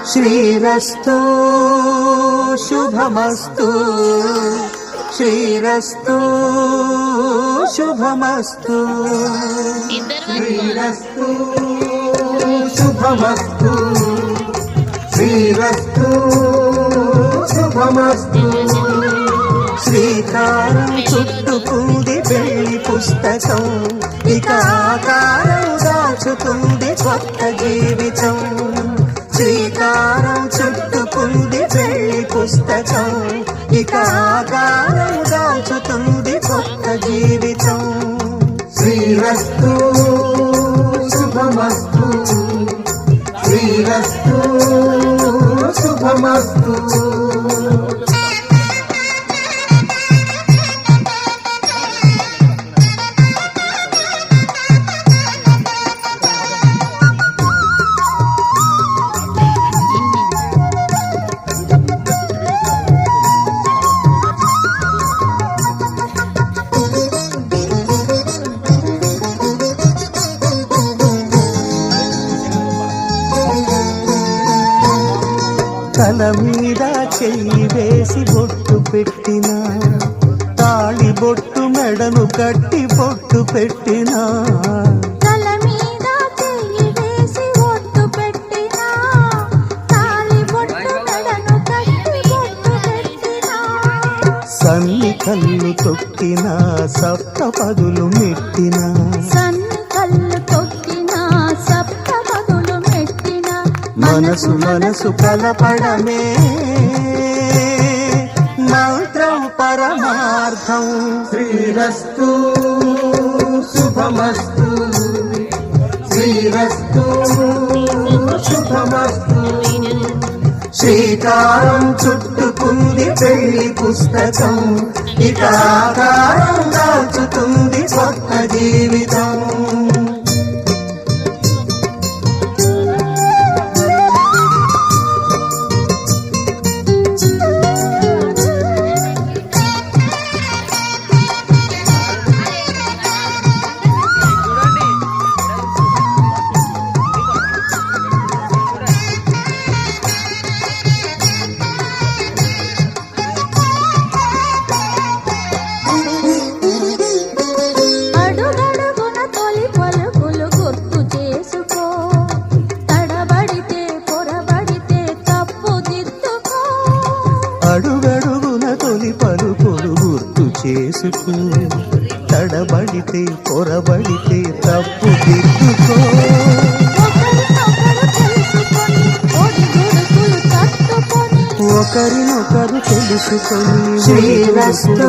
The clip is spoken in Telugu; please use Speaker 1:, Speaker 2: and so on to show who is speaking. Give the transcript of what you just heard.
Speaker 1: శ్రీరస్తు శుభమస్తు శ్రీరస్తు శుభమస్తు శ్రీరస్తు శుభమస్తు శ్రీరస్తు శుభమస్తు శ్రీకారం చుట్టుకుంది పెళ్లి పుస్తకం ఇక ఆకారం దాచుతుంది కొత్త జీవితం శ్రీకారం చుట్టుకుంది పెళ్లి పుస్తకం ఇక ఆకారం దాచుతుంది కొత్త జీవితం శ్రీరస్తు శుభమస్తు శ్రీరస్తు శుభమస్తు తల మీద చెయ్యి వేసి బొట్టు పెట్టినా తాళి బొట్టు మెడను కట్టి బొట్టు పెట్టినా
Speaker 2: తల మీద చెయ్యి వేసి బొట్టు పెట్టినా తాళి బొట్టు మెడను కట్టి బొట్టు పెట్టినా
Speaker 1: సన్ని కళ్ళు తొక్కినా సప్త పదులు మెట్టినా
Speaker 2: సన్ని కళ్ళు తొక్కినా సప్త పదులు మెట్టినా
Speaker 1: మనసు మనసు కలపడమే మంత్రం పరమార్థం శ్రీరస్తు శుభమస్తు శ్రీరస్తు శుభమస్తు శ్రీకారం చుట్టుకుంది పెళ్లి పుస్తకం ఇక ఆకారం దాచుతుంది కొత్త జీవితం అడుగడుగున తొలి పలుకులు గుర్తు చేసుకో తడబడితే పొరబడితే తప్పు దిద్దుకో ఒకరినొకరు తెలుసుకొని శ్రీరస్తు